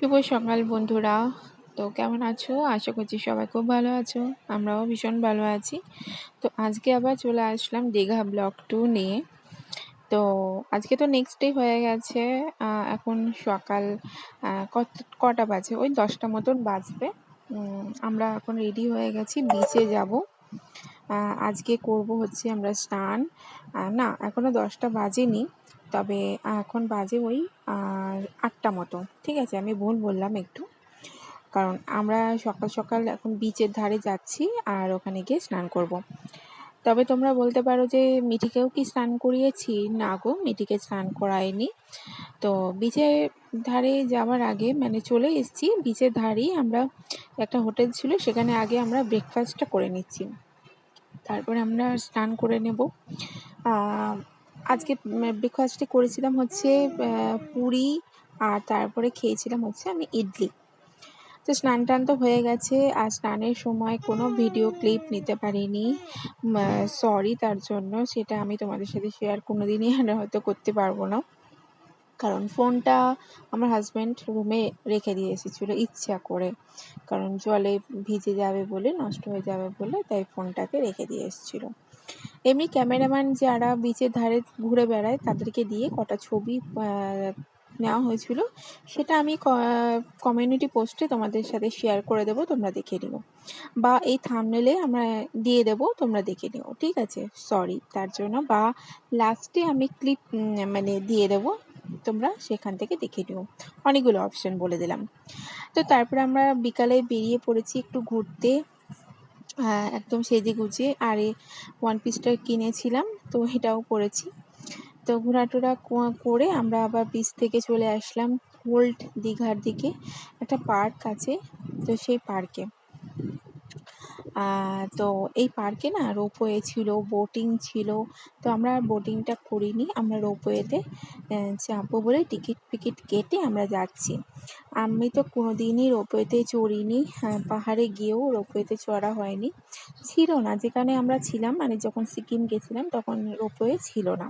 শুভ সকাল বন্ধুরা। তো কেমন আছো? আশা করছি সবাই খুব ভালো আছো। আমরাও ভীষণ ভালো আছি। তো আজকে আবার চলে আসলাম দীঘা ব্লগ 2 নিয়ে। তো আজকে তো নেক্সট ডে হয়ে গেছে। এখন সকাল কটা বাজে? ওই 10টা মতন বাজবে। আমরা এখন রেডি হয়ে গেছি, বিচে যাব। আজকে করব হচ্ছে আমরা স্নান। না, এখনো 10টা বাজেনি, তবে এখন বাজে ওই 8টা মতো। ঠিক আছে, আমি ভুল বললাম একটু, কারণ আমরা সকাল সকাল এখন বিচের ধারে যাচ্ছি আর ওখানে গিয়ে স্নান করব। তবে তোমরা বলতে পারো যে মিঠিকেও কি স্নান করিয়েছি? না গো, মিঠিকে স্নান করাইনি। তো বিচের ধারে যাওয়ার আগে মানে চলে এসেছি বিচের ধারেই। আমরা একটা হোটেল ছিল, সেখানে আগে আমরা ব্রেকফাস্টটা করে নিচ্ছি, তারপরে আমরা স্নান করে নেব। আজকে ব্রেকফাস্টে করেছিলাম হচ্ছে পুরি, আর তারপরে খেয়েছিলাম হচ্ছে আমি ইডলি। তো স্নান টান তো হয়ে গেছে, আর স্নানের সময় কোনো ভিডিও ক্লিপ নিতে পারিনি, সরি তার জন্য। সেটা আমি তোমাদের সাথে শেয়ার কোনোদিনই হয়তো করতে পারবো না, কারণ ফোনটা আমার হাজব্যান্ড রুমে রেখে দিয়ে এসেছিলো ইচ্ছা করে, কারণ জলে ভিজে যাবে বলে, নষ্ট হয়ে যাবে বলে, তাই ফোনটাকে রেখে দিয়ে এসেছিলো। এমনি ক্যামেরাম্যান যারা বিচের ধারে ঘুরে বেড়ায় তাদেরকে দিয়ে কটা ছবি নেওয়া হয়েছিল, সেটা আমি কমিউনিটি পোস্টে তোমাদের সাথে শেয়ার করে দেবো, তোমরা দেখে নিও, বা এই থাম্বনেলে আমরা দিয়ে দেবো, তোমরা দেখে নিও, ঠিক আছে? সরি তার জন্য। বা লাস্টে আমি ক্লিপ মানে দিয়ে দেবো, তোমরা সেখান থেকে দেখে নিও। অনেকগুলো অপশন বলে দিলাম। তো তারপরে আমরা বিকালে বেরিয়ে পড়েছি একটু ঘুরতে, একদম সেজে গুজে। আর এই ওয়ান পিসটা কিনেছিলাম, তো এটাও পরেছি। তো ঘোরাটোরা করে আমরা আবার বিচ থেকে চলে আসলাম ওল্ড দীঘার দিকে। একটা পার্ক আছে, তো সেই পার্কে তো এই পার্কে না রোপওয়ে ছিল, বোটিং ছিল। তো আমরা বোটিংটা করিনি, আমরা রোপওয়েতে চাপবো বলে টিকিট কেটে আমরা যাচ্ছি। আমি তো কোনোদিনই রোপওয়েতে চড়িনি, পাহাড়ে গিয়েও রোপওয়েতে চড়া হয়নি, ছিল না যেখানে আমরা ছিলাম, মানে যখন সিকিম গেছিলাম তখন রোপওয়ে ছিল না।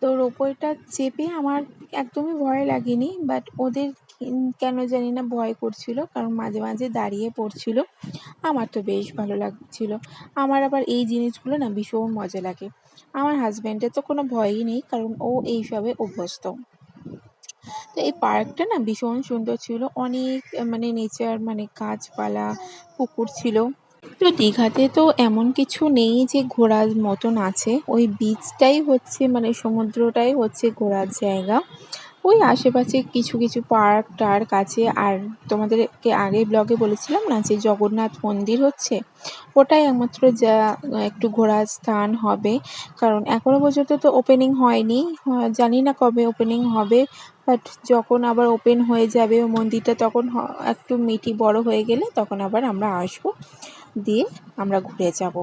তো রোপওয়েটা চেপে আমার একদমই ভয় লাগেনি, বাট ওদের কেন জানি না ভয় করছিল, কারণ মাঝে মাঝে দাঁড়িয়ে পড়ছিল। আমার তো বেশ ভালো লাগছিল। আমার আবার এই জিনিসগুলো না ভীষণ মজা লাগে। আমার হাজব্যান্ডের তো কোনো ভয়ই নেই, কারণ ও এইসবে অভ্যস্ত। তো এই পার্কটা না ভীষণ সুন্দর ছিল, অনেক মানে নেচার, মানে গাছপালা, পুকুর ছিল। তো দীঘাতে তো এমন কিছু নেই যে ঘোরার মতন আছে, ওই বিচটাই হচ্ছে মানে সমুদ্রটাই হচ্ছে ঘোরার জায়গা। ওই আশেপাশে কিছু কিছু পার্ক টার্ক আছে। আর তোমাদেরকে আগে ব্লগে বলেছিলাম না যে জগন্নাথ মন্দির হচ্ছে, ওটাই একমাত্র যা একটু ঘোরার স্থান হবে, কারণ এখনো পর্যন্ত তো ওপেনিং হয়নি। জানি না কবে ওপেনিং হবে, বাট যখন আবার ওপেন হয়ে যাবে মন্দিরটা, তখন একটু বড় হয়ে গেলে তখন আবার আমরা আসবো, দিয়ে আমরা ঘুরে যাব,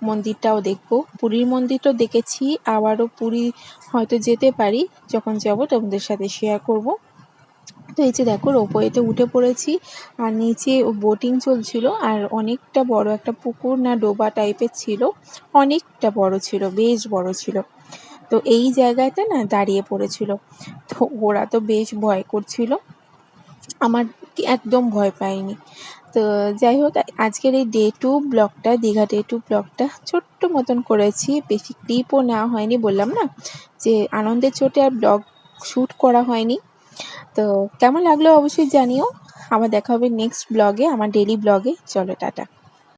মন্দিরটাও দেখবো। পুরীর মন্দির তো দেখেছি, আবারও পুরী হয়তো যেতে পারি, যখন যাব তোমাদের সাথে শেয়ার করব। তো এই যে দেখো রোপওয়েতে উঠে পড়েছি, আর নিচে বোটিং চলছিল, আর অনেকটা বড় একটা পুকুর না ডোবা টাইপের ছিল, অনেকটা বড় ছিল, বেশ বড় ছিল। তো এই জায়গাতে না দাঁড়িয়ে পড়েছিল, তো ওরা তো বেশ ভয় করছিল, আমার একদম ভয় পাইনি। তো যাই হোক, আজকের এই ডে 2 ব্লগটা, দীঘা ডে 2 ব্লগটা ছোট্ট মতন করেছি, বেশি ক্লিপও নেওয়া হয়নি, বললাম না যে আনন্দের চোটে আর ব্লগ শ্যুট করা হয়নি। তো কেমন লাগলো অবশ্যই জানিও। আবার দেখা হবে নেক্সট ব্লগে, আমার ডেলি ব্লগে। চলো টাটা।